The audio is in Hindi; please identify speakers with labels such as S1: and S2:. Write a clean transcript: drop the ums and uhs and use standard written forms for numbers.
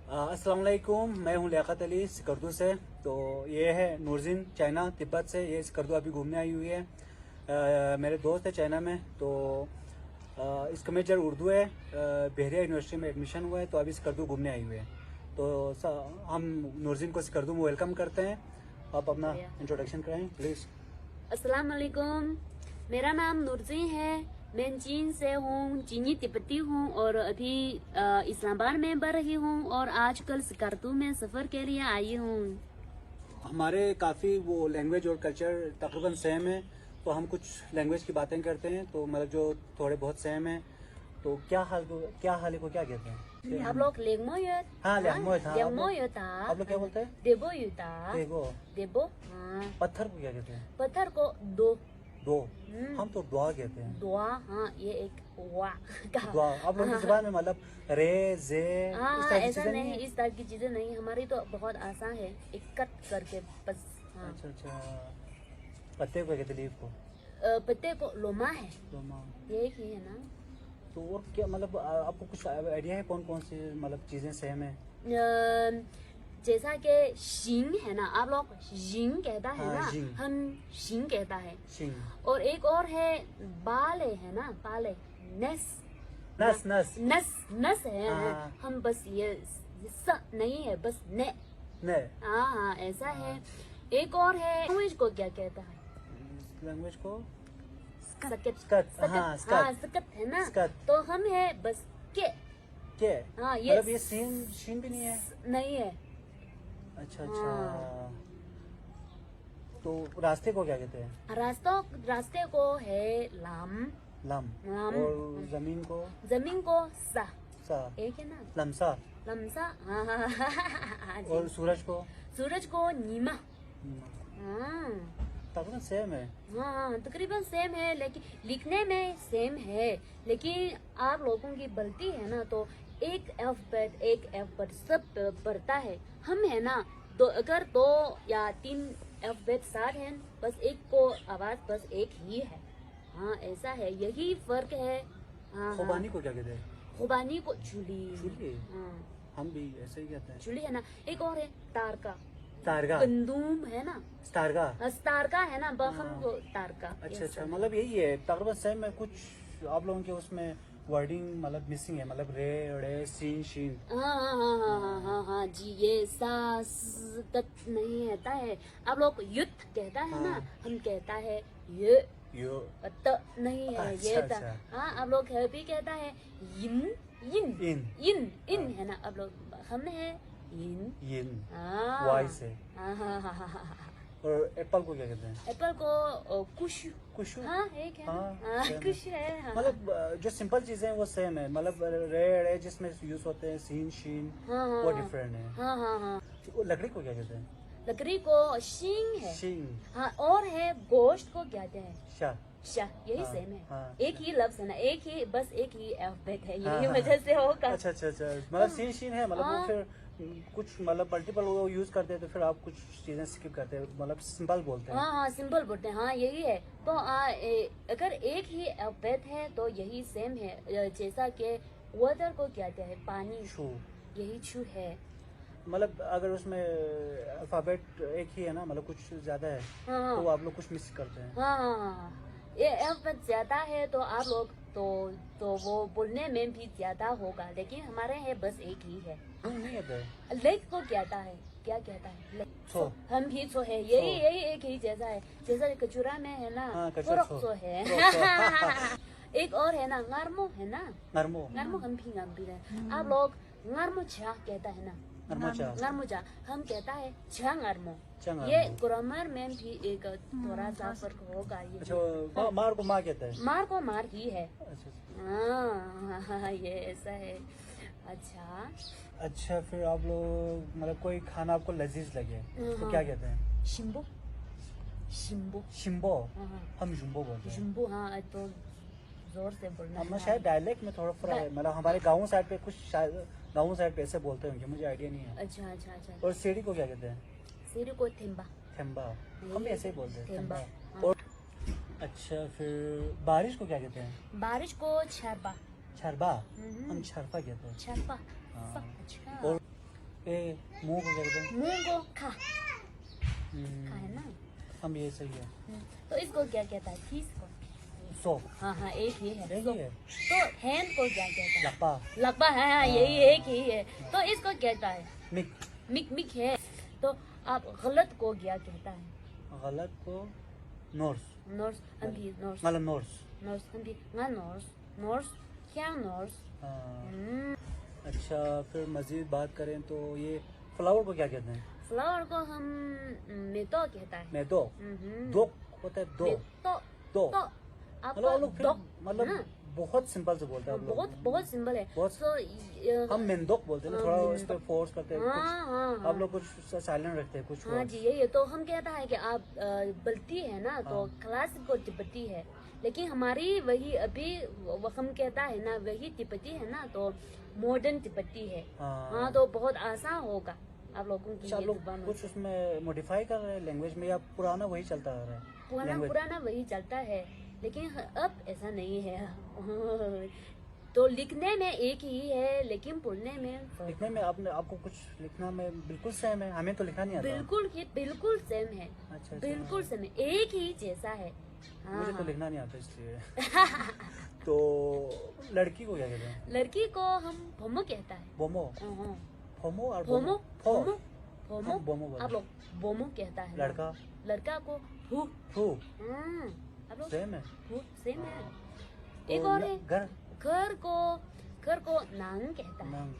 S1: अस्सलाम वालेकुम, मैं हूं लियाकत अली स्कर्दू से। तो ये है नूरजीन चाइना तिब्बत से। ये स्कर्दू अभी घूमने आई हुई है। मेरे दोस्त है चाइना में, तो इसका मेजर उर्दू है। बहरिया यूनिवर्सिटी में एडमिशन हुआ है, तो अभी स्कर्दू घूमने आई हुई है। तो हम नूरजीन को स्कर्दू में वेलकम करते हैं। आप अपना इंट्रोडक्शन कराएं प्लीज़।
S2: अस्सलाम वालेकुम, मेरा नाम नूरजी है। मैं चीन से हूँ, चीनी तिब्बती हूँ और अभी इस्लामाबाद में बढ़ रही हूँ और आजकल स्कर्दू में सफ़र के लिए आई हूँ।
S1: हमारे काफ़ी वो लैंग्वेज और कल्चर तकरीबन सेम है, तो हम कुछ लैंग्वेज की बातें करते हैं। तो मतलब जो थोड़े बहुत सेम है। तो क्या हाल को क्या कहते हैं
S2: आप लोग लेंगमोयत?
S1: हाँ, लेंगमोयत। हाँ,
S2: लेंगमोयत।
S1: आप लोग क्या बोलते हैं?
S2: देबो युता।
S1: देबो।
S2: देबो। हाँ।
S1: पत्थर को क्या कहते हैं?
S2: पत्थर को दो।
S1: दो। हम तो दुआ कहते हैं।
S2: दुआ। हाँ, ये एक वा का।
S1: दुआ आप लोगों की जुबान में मतलब रे जे
S2: हाँ,
S1: इस तरह की
S2: ऐसा
S1: चीजें
S2: नहीं,
S1: है?
S2: इस तरह की चीजें नहीं। हमारी तो बहुत आसान है, एक कट करके बस। हाँ।
S1: अच्छा। पत्ते को क्या कहते हैं? लीफ को?
S2: पत्ते को लोमा है,
S1: तो
S2: यही ही है ना।
S1: तो और क्या मतलब आपको कुछ आइडिया है कौन कौन सी मतलब चीजें सेम है?
S2: जैसा कि शिंग है ना, आप लोग शिंग कहता है
S1: हाँ,
S2: ना,
S1: शिंग।
S2: हम शिंग कहता है।
S1: शिंग।
S2: और एक और है बाले है ना, बाले नस
S1: नस नस
S2: नस नस है।
S1: हाँ।
S2: हम बस ये स नहीं है, बस ने।
S1: ने
S2: हाँ, ऐसा है। एक और है, लैंग्वेज को क्या कहता है?
S1: लैंग्वेज को
S2: सकत।
S1: स्कत। हाँ, स्कत।
S2: हाँ, सकत है ना।
S1: स्कत।
S2: तो हम है बस के।
S1: के
S2: हाँ,
S1: मतलब ये सीन भी नहीं है?
S2: नहीं है।
S1: अच्छा।
S2: हाँ।
S1: तो रास्ते को क्या कहते हैं?
S2: रास्ते को है लाम।
S1: लम।
S2: लम।
S1: और
S2: जमीन को सा।
S1: सा।
S2: एक है ना,
S1: लमसा।
S2: लमसा। हाँ हाँ हाँ जी।
S1: और
S2: सूरज को नीमा। हाँ
S1: तकरीबन सेम है।
S2: हाँ, तकरीबन सेम है, लेकिन लिखने में सेम है। लेकिन आप लोगों की गलती है ना, तो एक एफ पर सब बढ़ता है। हम है ना, अगर दो या तीन अल्फाबेट साथ हैं, बस एक को आवाज बस एक ही है। हाँ, ऐसा है, यही फर्क है। हाँ।
S1: खुबानी को क्या कहते हैं?
S2: खुबानी को चुली। हाँ,
S1: हम भी ऐसे ही कहते हैं।
S2: चुली है ना। एक और है तारका।
S1: तारगा।
S2: गंदूम है ना, तारका है ना, हम को तारका।
S1: अच्छा मतलब यही है तकरीबन सेम है। कुछ आप लोगों के उसमें वर्डिंग मतलब मिसिंग है, मतलब रे रे सीन शीन।
S2: हाँ जी, ये सास तक नहीं रहता है। आप लोग युद्ध कहता है ना, हम कहता है ये
S1: यो
S2: त नहीं है। ये
S1: अच्छा।
S2: हाँ, आप लोग हैप्पी कहता है इन इन इन इन है ना। आप लोग हम है इन।
S1: वाई से।
S2: हाँ।
S1: और एप्पल को क्या कहते हैं?
S2: एप्पल को कुशु।
S1: कुशु।
S2: हाँ, एक है ना। कुशु है। हाँ।
S1: मतलब जो सिंपल चीजें हैं वो सेम है, मतलब रे रे जिसमें यूज होते हैं सीन शीन वो डिफरेंट है।
S2: हाँ।
S1: वो लकड़ी को क्या कहते हैं?
S2: लकड़ी को शिंग है।
S1: शिंग।
S2: हाँ, और है गोश्त को कहते हैं
S1: शाह।
S2: यही सेम है।
S1: हाँ,
S2: एक ही लफ्ज है ना, एक ही अल्फाबेट है, यही वजह से होगा।
S1: अच्छा मतलब सीन शीन है, मतलब वो फिर कुछ मतलब मल्टीपल वो यूज करते हैं, तो फिर आप कुछ चीजें स्किप करते हैं, मतलब सिंपल बोलते हैं।
S2: हाँ, सिंपल बोलते हैं। हाँ, यही है। तो अगर एक ही अल्फाबेट है तो यही सेम है। जैसा कि वाटर को कहते हैं पानी,
S1: छू।
S2: यही छू है।
S1: मतलब अगर उसमें अल्फाबेट एक ही है ना, मतलब कुछ ज्यादा है,
S2: हाँ।
S1: तो आप लोग कुछ मिस करते हैं।
S2: हाँ, ये अल्फाबेट ज्यादा है तो आप लोग तो वो बोलने में भी ज्यादा होगा, लेकिन हमारे है बस एक ही है।
S1: नहीं आता है।
S2: लेक को क्या कहता है?
S1: छो।
S2: हम भी छो है, यही एक ही जैसा है। जैसा कचूरा में है ना,
S1: हाँ,
S2: छो है। एक और है ना, ngarmo है ना। ngarmo हम भी है। आप लोग ngarmo छा कहता है ना, ngarmo छा हम कहता है छा ngarmo। ये ग्रामर में भी एक थोड़ा सा फर्क होगा। ये
S1: अच्छा, मार को मार कहता है?
S2: मार को मार ही है।
S1: अच्छा।
S2: हाँ, ये ऐसा है।
S1: अच्छा, फिर आप लोग मतलब कोई खाना आपको लजीज लगे तो क्या कहते हैं?
S2: शिम्बो।
S1: शिम्बो। हम जुम्बो बोलते हैं।
S2: जुम्बो। हाँ, तो जोर से बोलना
S1: हम शायद डायलेक्ट में थोड़ा फर्क है, मतलब हमारे गाँव साइड पे कुछ शायद गाँव साइड पे ऐसे बोलते होंगे, मुझे आइडिया नहीं है।
S2: अच्छा।
S1: और सीढ़ी को क्या कहते हैं?
S2: सीढ़ी को थेम्बा।
S1: हम भी ऐसे ही बोलते हैं, थेम्बा। और अच्छा, फिर बारिश को क्या कहते हैं?
S2: बारिश को छरबा।
S1: छरबा। हम छरपा कहते हैं।
S2: छरपा।
S1: हाँ।
S2: अच्छा।
S1: और ए मुंह को क्या कहते हैं?
S2: मुंह को खा खा है ना।
S1: हम ये सही है।
S2: तो इसको क्या कहता है? चीज को।
S1: सो
S2: हाँ हाँ एक ही है।
S1: एक
S2: तो,
S1: ही है।
S2: तो हैंड को क्या कहता है?
S1: लपा
S2: लगभग है, हाँ यही एक ही है। तो इसको कहता है
S1: मिक।
S2: मिक मिक है। तो आप गलत को क्या कहता है?
S1: गलत को नोर्स
S2: नोर्स हम भी नोर्स
S1: मतलब नोर्स।
S2: नोर्स हम भी ना नोर्स नोर्स क्या नोर्स।
S1: हाँ। अच्छा फिर मजीद बात करें तो ये फ्लावर को क्या कहते हैं?
S2: फ्लावर को हम मेतो कहता है।
S1: मैं दो दो होता है दो
S2: तो
S1: दो
S2: तो
S1: मतलब आप लोग फिर
S2: दो
S1: मतलब
S2: हाँ।
S1: बहुत सिंपल से बोलते हैं आप लोग।
S2: बहुत बहुत सिंपल है।
S1: बहुत-
S2: तो
S1: हम मेंदोक बोलते हैं ना,
S2: हाँ,
S1: थोड़ा
S2: मेंदोक।
S1: इस पे फोर्स करते हैं
S2: हाँ,
S1: कुछ।
S2: हाँ, हाँ।
S1: आप लोग कुछ साइलेंट रखते हैं कुछ
S2: हाँ
S1: words।
S2: जी यही है। तो हम कहता है कि आप बल्ती है ना, तो
S1: हाँ।
S2: क्लासिक और तिब्बती है, लेकिन हमारी वही अभी हम कहता है ना वही तिब्बती है ना, तो मॉडर्न तिब्बती है।
S1: हाँ।
S2: हाँ तो बहुत आसान होगा आप लोगों की
S1: अच्छा, आप
S2: ये
S1: लोग
S2: जुबान।
S1: कुछ उसमें मॉडिफाई कर रहे हैं लैंग्वेज में या पुराना वही चलता आ रहा है?
S2: पुराना
S1: language?
S2: पुराना वही चलता है, लेकिन अब ऐसा नहीं है। तो लिखने में एक ही है, लेकिन बोलने में फर्क।
S1: लिखने में आपको कुछ लिखना में बिल्कुल सेम है, हमें तो लिखना नहीं आता।
S2: बिल्कुल सेम है।
S1: अच्छा,
S2: बिल्कुल सेम है, एक ही जैसा है। हाँ,
S1: मुझे तो
S2: हाँ।
S1: लिखना नहीं आता इसलिए। तो लड़की को क्या कहते हैं?
S2: लड़की को हम भोमो कहता है।
S1: बोमो
S2: हाँ,
S1: फोमो और
S2: भोमो
S1: फो
S2: भोमो भोमो
S1: हम बोमो बोलते
S2: आप लोग बोमो कहता है ना।
S1: लड़का
S2: लड़का को फू।
S1: फू
S2: आप लोग
S1: सेम है।
S2: फू सेम है।
S1: तो
S2: एक और है
S1: घर
S2: घर को नांग कहता है।
S1: नांग